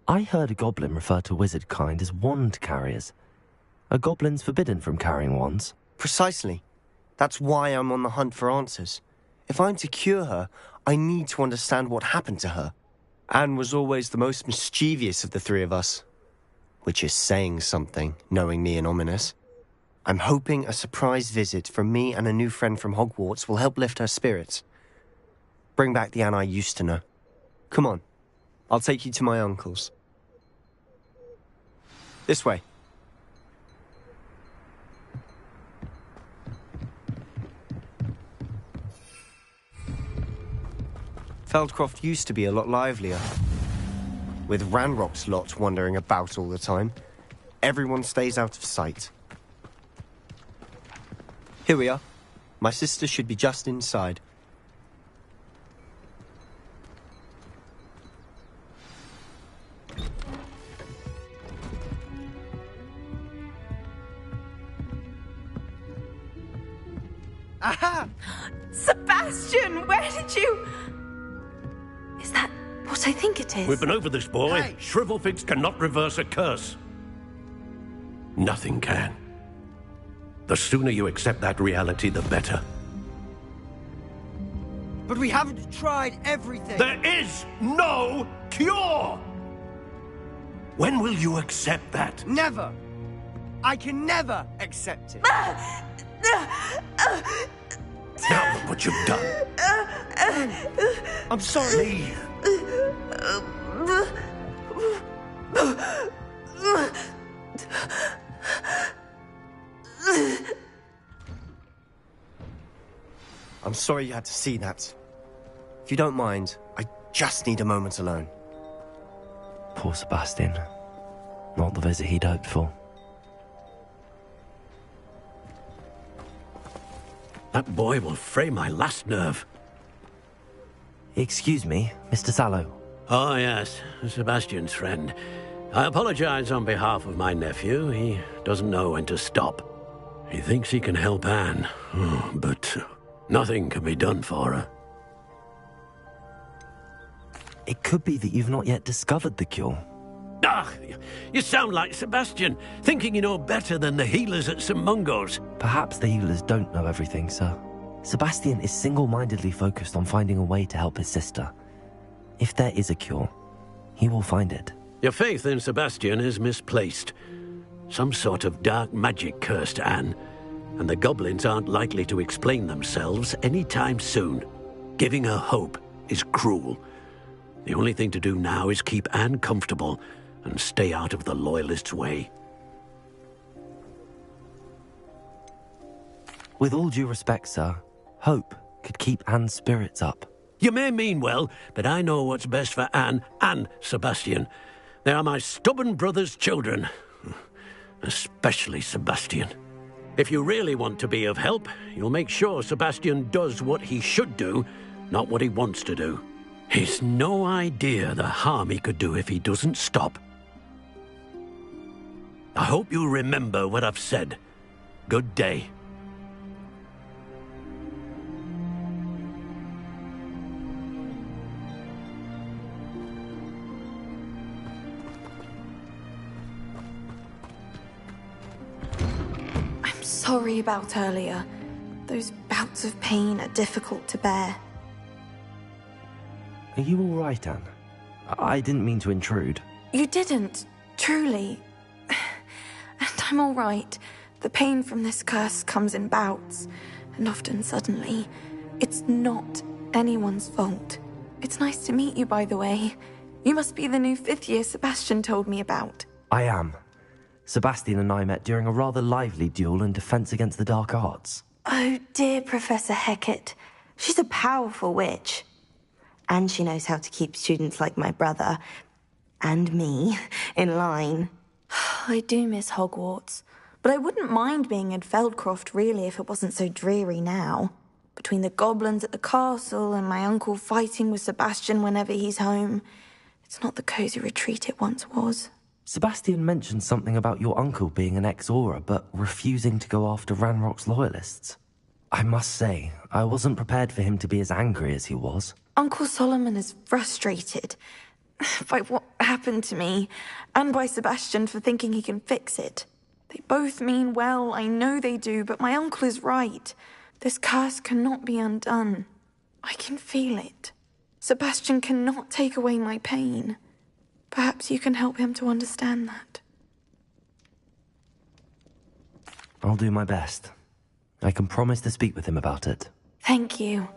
I heard a goblin refer to wizard kind as wand carriers. Are goblins forbidden from carrying wands? Precisely. That's why I'm on the hunt for answers. If I'm to cure her, I need to understand what happened to her. Anne was always the most mischievous of the three of us. Which is saying something, knowing me and Ominous. I'm hoping a surprise visit from me and a new friend from Hogwarts will help lift her spirits. Bring back the Anne I used to know. Come on, I'll take you to my uncle's. This way. Feldcroft used to be a lot livelier. With Ranrock's lot wandering about all the time, everyone stays out of sight. Here we are. My sister should be just inside. Aha! Sebastian, where did you... Is that what I think it is? We've been over this, boy. Hey. Shrivelfigs cannot reverse a curse. Nothing can. The sooner you accept that reality, the better. But we haven't tried everything. There is no cure! When will you accept that? Never. I can never accept it. Now look what you've done. I'm sorry. Leave. I'm sorry you had to see that. If you don't mind, I just need a moment alone. Poor Sebastian. Not the visit he'd hoped for. That boy will fray my last nerve. Excuse me, Mr. Sallow. Oh, yes, Sebastian's friend. I apologize on behalf of my nephew. He doesn't know when to stop. He thinks he can help Anne, but nothing can be done for her. It could be that you've not yet discovered the cure. Ah, you sound like Sebastian, thinking you know better than the healers at St. Mungo's. Perhaps the healers don't know everything, sir. Sebastian is single-mindedly focused on finding a way to help his sister. If there is a cure, he will find it. Your faith in Sebastian is misplaced. Some sort of dark magic cursed Anne, and the goblins aren't likely to explain themselves anytime soon. Giving her hope is cruel. The only thing to do now is keep Anne comfortable and stay out of the Loyalists' way. With all due respect, sir, hope could keep Anne's spirits up. You may mean well, but I know what's best for Anne and Sebastian. They are my stubborn brother's children. Especially Sebastian. If you really want to be of help, you'll make sure Sebastian does what he should do, not what he wants to do. He's no idea the harm he could do if he doesn't stop. I hope you remember what I've said. Good day. I'm sorry about earlier. Those bouts of pain are difficult to bear. Are you all right, Anne? I didn't mean to intrude. You didn't, truly. And I'm all right. The pain from this curse comes in bouts, and often suddenly. It's not anyone's fault. It's nice to meet you, by the way. You must be the new fifth-year Sebastian told me about. I am. Sebastian and I met during a rather lively duel in defense against the dark arts. Oh, dear Professor Hecat. She's a powerful witch. And she knows how to keep students like my brother, and me, in line. I do miss Hogwarts, but I wouldn't mind being in Feldcroft, really, if it wasn't so dreary now. Between the goblins at the castle and my uncle fighting with Sebastian whenever he's home, it's not the cosy retreat it once was. Sebastian mentioned something about your uncle being an ex-Auror, but refusing to go after Ranrock's loyalists. I must say, I wasn't prepared for him to be as angry as he was. Uncle Solomon is frustrated. by what happened to me, and by Sebastian for thinking he can fix it. They both mean well, I know they do, but my uncle is right. This curse cannot be undone. I can feel it. Sebastian cannot take away my pain. Perhaps you can help him to understand that. I'll do my best. I can promise to speak with him about it. Thank you.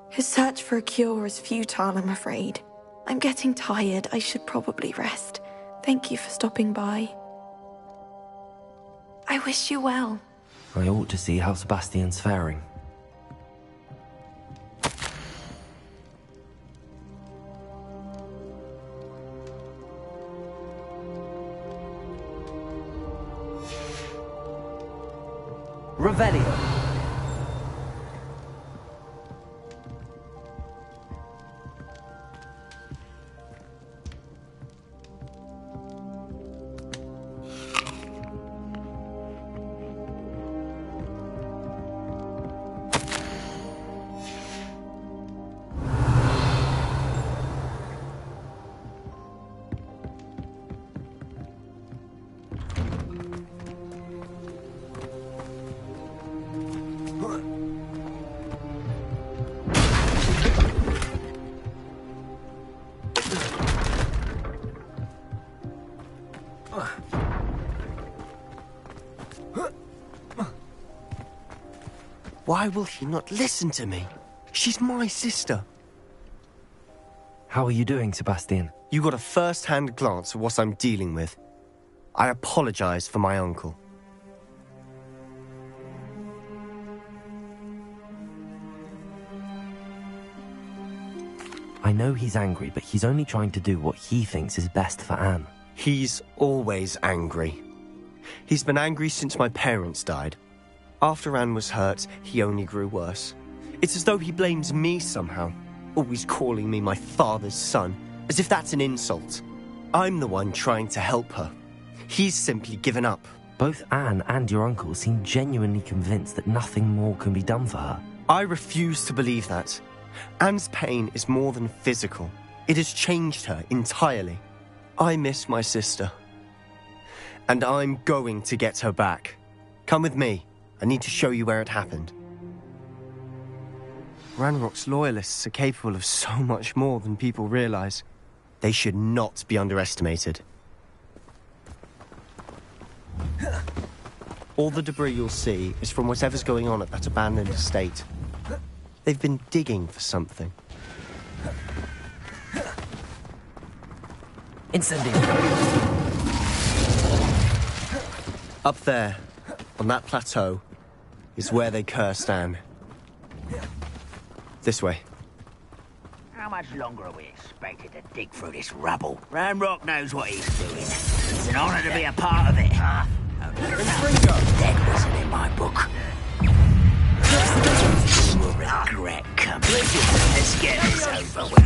His search for a cure is futile, I'm afraid. I'm getting tired. I should probably rest. Thank you for stopping by. I wish you well. I ought to see how Sebastian's faring. Revelio. Why will he not listen to me? She's my sister. How are you doing, Sebastian? You got a first-hand glance at what I'm dealing with. I apologize for my uncle. I know he's angry, but he's only trying to do what he thinks is best for Anne. He's always angry. He's been angry since my parents died. After Anne was hurt, he only grew worse. It's as though he blames me somehow, always calling me my father's son, as if that's an insult. I'm the one trying to help her. He's simply given up. Both Anne and your uncle seem genuinely convinced that nothing more can be done for her. I refuse to believe that. Anne's pain is more than physical. It has changed her entirely. I miss my sister. And I'm going to get her back. Come with me. I need to show you where it happened. Ranrock's loyalists are capable of so much more than people realize. They should not be underestimated. All the debris you'll see is from whatever's going on at that abandoned estate. They've been digging for something. Incendiary. Up there, on that plateau, is where they cursed Anne. This way. How much longer are we expected to dig through this rubble? Ranrock knows what he's doing. It's an honor to be a part of it. Dead wasn't in my book. You will regret coming. Let's get this over with.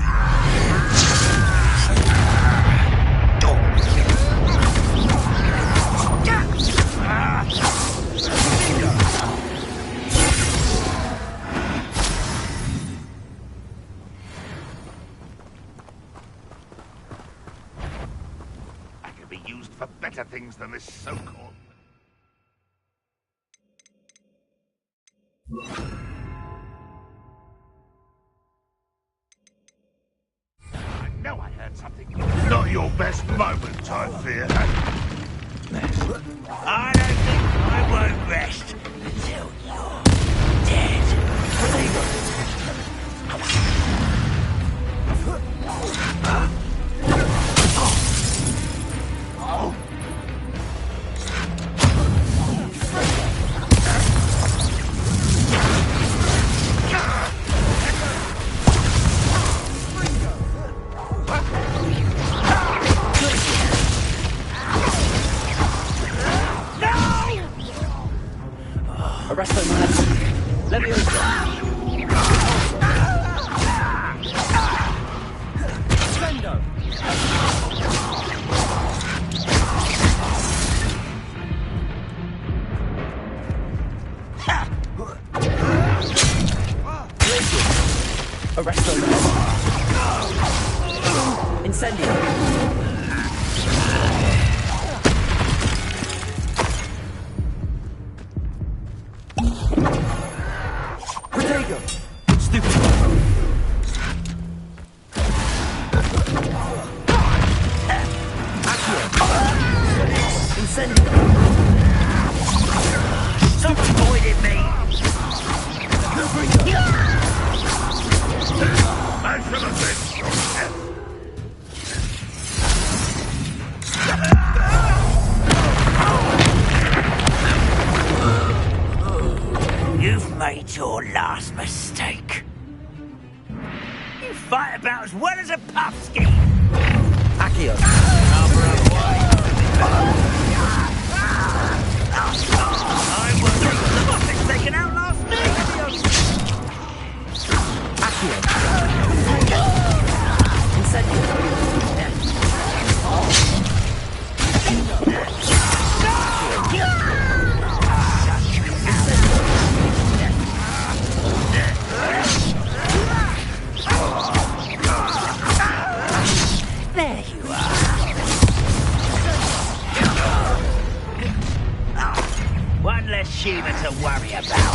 I could be used for better things than this so-called. I know I heard something. Not your best moment, I fear. I don't think I won't rest until you're dead. That's your last mistake. You fight about as well as a puffskin. Accio. I won't think the boss taken out last night. There you are. One less Shiva to worry about.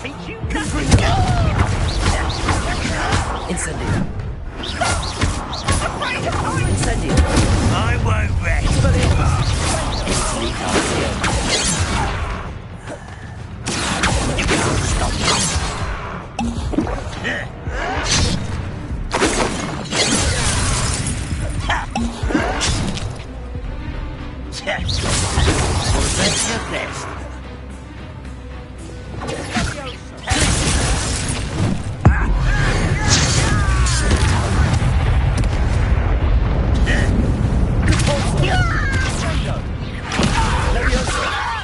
Teach you nothing. Incendio. Incendio. I won't rest. That's your best.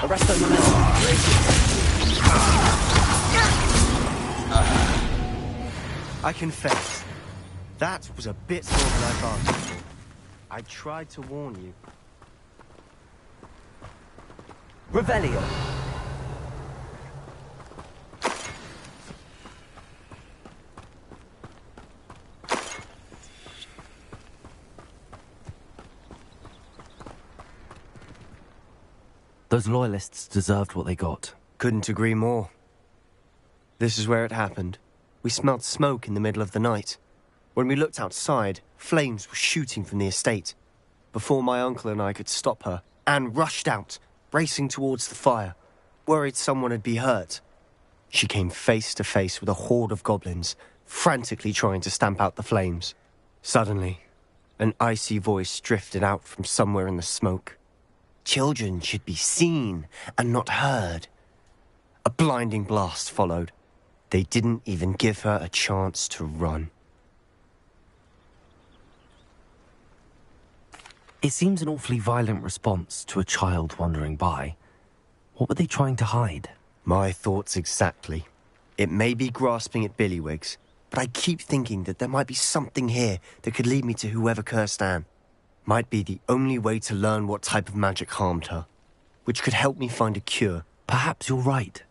Arresto momentum. I confess, that was a bit more than I bargained for. I tried to warn you. Revelio. Those loyalists deserved what they got. Couldn't agree more. This is where it happened. We smelled smoke in the middle of the night. When we looked outside, flames were shooting from the estate. Before my uncle and I could stop her, Anne rushed out, racing towards the fire, worried someone had been hurt. She came face to face with a horde of goblins, frantically trying to stamp out the flames. Suddenly, an icy voice drifted out from somewhere in the smoke. Children should be seen and not heard. A blinding blast followed. They didn't even give her a chance to run. It seems an awfully violent response to a child wandering by. What were they trying to hide? My thoughts exactly. It may be grasping at Billywigs, but I keep thinking that there might be something here that could lead me to whoever cursed Anne. Might be the only way to learn what type of magic harmed her, which could help me find a cure. Perhaps you're right.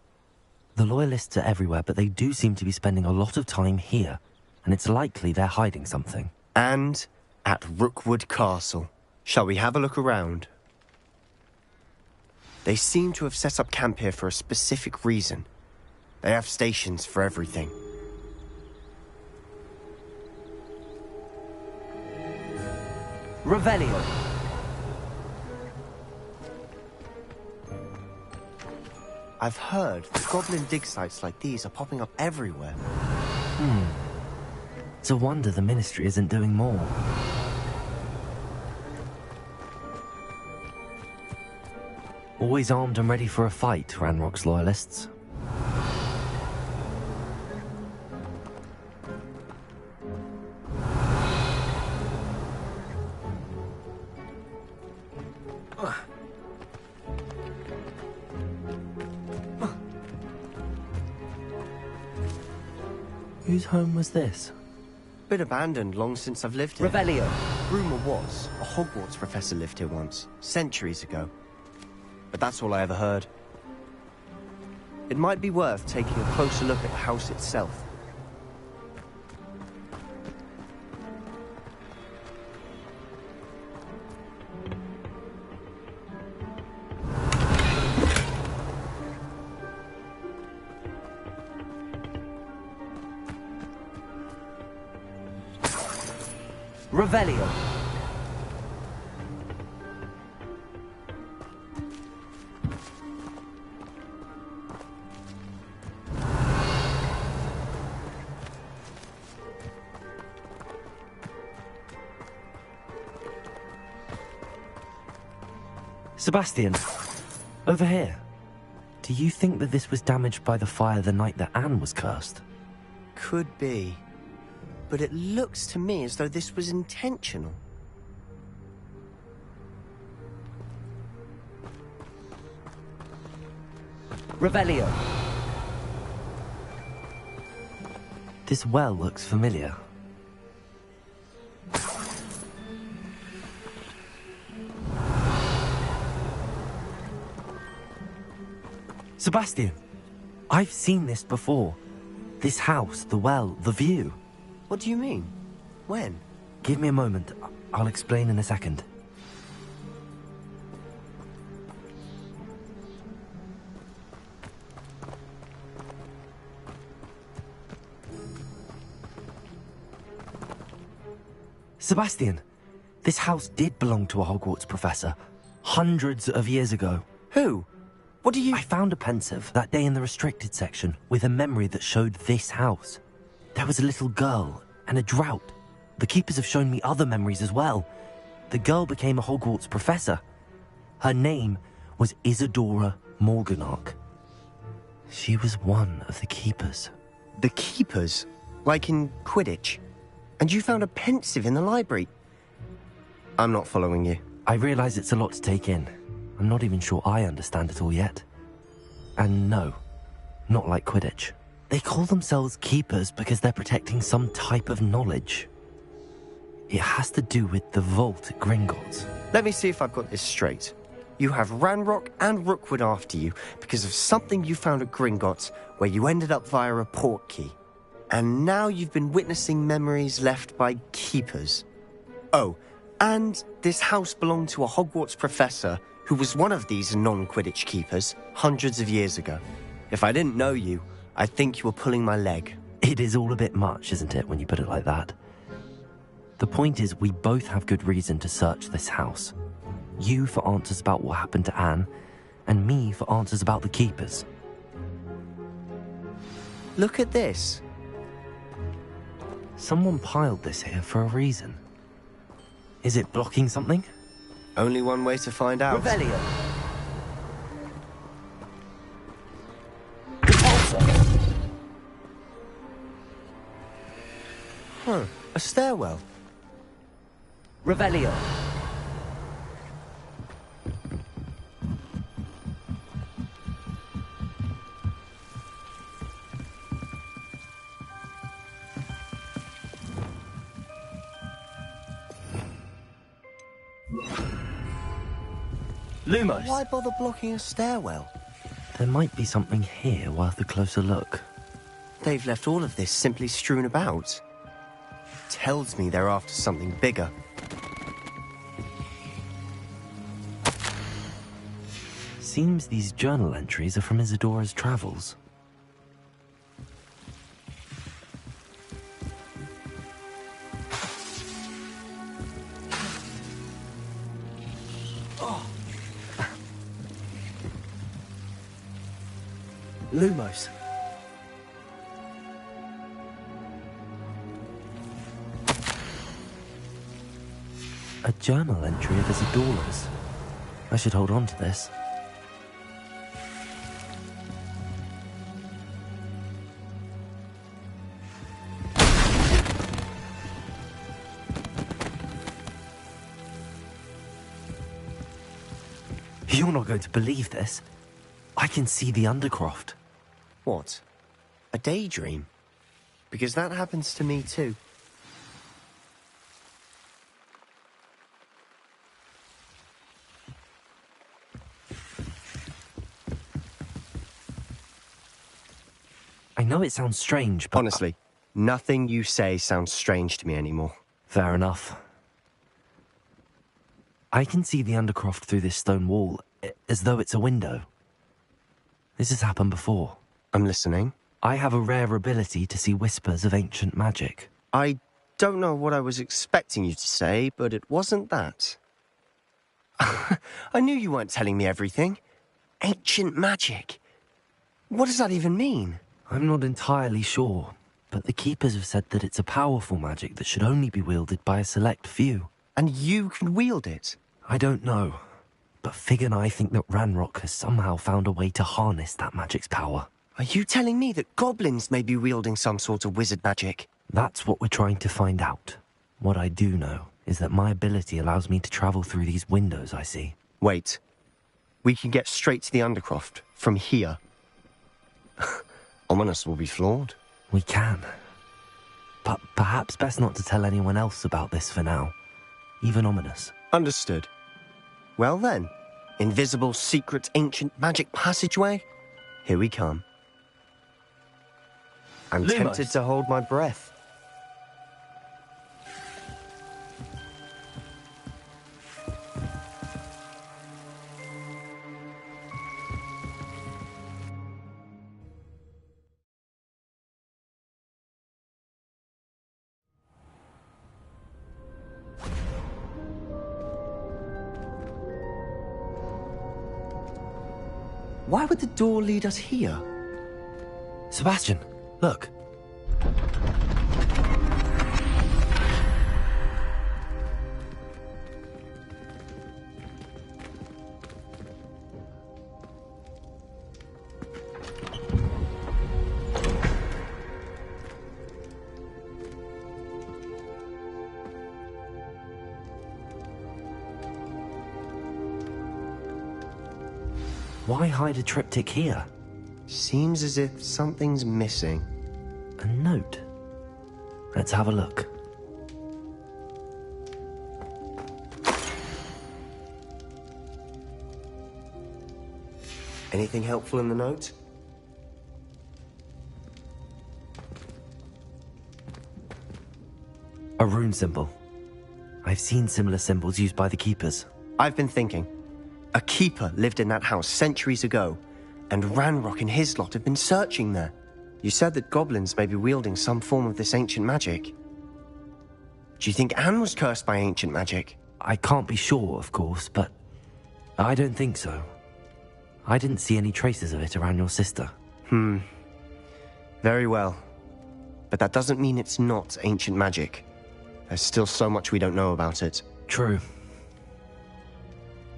The loyalists are everywhere, but they do seem to be spending a lot of time here, and it's likely they're hiding something. And at Rookwood Castle. Shall we have a look around? They seem to have set up camp here for a specific reason. They have stations for everything. Revelio. I've heard that goblin dig sites like these are popping up everywhere. It's a wonder the Ministry isn't doing more. Always armed and ready for a fight, Ranrock's loyalists. Whose home was this? Been abandoned long since I've lived here. Revelio. Rumour was a Hogwarts professor lived here once, centuries ago. But that's all I ever heard. It might be worth taking a closer look at the house itself. Revelio. Sebastian, over here. Do you think that this was damaged by the fire the night that Anne was cursed? Could be. But it looks to me as though this was intentional. Revelio. This well looks familiar. Sebastian, I've seen this before. This house, the well, the view. What do you mean? When? Give me a moment. I'll explain in a second. Sebastian, this house did belong to a Hogwarts professor, hundreds of years ago. Who? What do you... I found a pensive that day in the restricted section with a memory that showed this house. There was a little girl and a drought. The keepers have shown me other memories as well. The girl became a Hogwarts professor. Her name was Isadora Morganach. She was one of the keepers. The keepers? Like in Quidditch? And you found a pensive in the library? I'm not following you. I realize it's a lot to take in. I'm not even sure I understand it all yet. And no, not like Quidditch. They call themselves keepers because they're protecting some type of knowledge. It has to do with the vault at Gringotts. Let me see if I've got this straight. You have Ranrock and Rookwood after you because of something you found at Gringotts where you ended up via a portkey. And now you've been witnessing memories left by keepers. Oh, and this house belonged to a Hogwarts professor who was one of these non-Quidditch keepers hundreds of years ago. If I didn't know you, I'd think you were pulling my leg. It is all a bit much, isn't it, when you put it like that? The point is, we both have good reason to search this house. You for answers about what happened to Anne, and me for answers about the keepers. Look at this. Someone piled this here for a reason. Is it blocking something? Only one way to find out. Revelio. Huh, a stairwell. Revelio. Lumos. Why bother blocking a stairwell? There might be something here worth a closer look. They've left all of this simply strewn about. Tells me they're after something bigger. Seems these journal entries are from Isadora's travels. Lumos. A journal entry of Isadora's. I should hold on to this. You're not going to believe this. I can see the Undercroft. What? A daydream? Because that happens to me too. I know it sounds strange, but... Honestly, nothing you say sounds strange to me anymore. Fair enough. I can see the Undercroft through this stone wall, as though it's a window. This has happened before. I'm listening. I have a rare ability to see whispers of ancient magic. I don't know what I was expecting you to say, but it wasn't that. I knew you weren't telling me everything. Ancient magic. What does that even mean? I'm not entirely sure, but the Keepers have said that it's a powerful magic that should only be wielded by a select few. And you can wield it? I don't know, but Fig and I think that Ranrock has somehow found a way to harness that magic's power. Are you telling me that goblins may be wielding some sort of wizard magic? That's what we're trying to find out. What I do know is that my ability allows me to travel through these windows I see. Wait. We can get straight to the Undercroft from here. Ominous will be floored. We can. But perhaps best not to tell anyone else about this for now. Even Ominous. Understood. Well then, invisible, secret, ancient magic passageway? Here we come. I'm tempted to hold my breath. Why would the door lead us here? Sebastian, look. Why hide a triptych here? Seems as if something's missing. A note. Let's have a look. Anything helpful in the note? A rune symbol. I've seen similar symbols used by the keepers. I've been thinking. A keeper lived in that house centuries ago, and Ranrock and his lot have been searching there. You said that goblins may be wielding some form of this ancient magic. Do you think Anne was cursed by ancient magic? I can't be sure, of course, but I don't think so. I didn't see any traces of it around your sister. Very well. But that doesn't mean it's not ancient magic. There's still so much we don't know about it. True.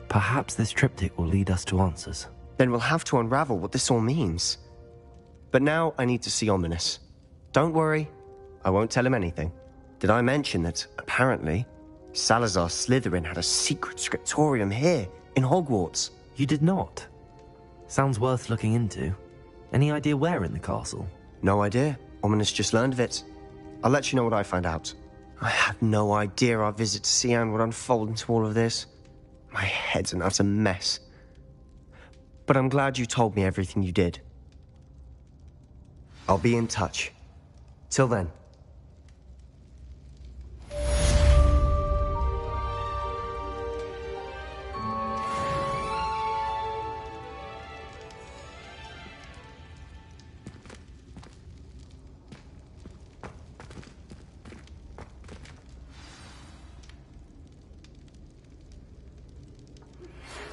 Perhaps this triptych will lead us to answers. Then we'll have to unravel what this all means. But now I need to see Ominous. Don't worry, I won't tell him anything. Did I mention that, apparently, Salazar Slytherin had a secret scriptorium here, in Hogwarts? You did not? Sounds worth looking into. Any idea where in the castle? No idea. Ominous just learned of it. I'll let you know what I find out. I had no idea our visit to Cian would unfold into all of this. My head's an utter mess. But I'm glad you told me everything you did. I'll be in touch. Till then.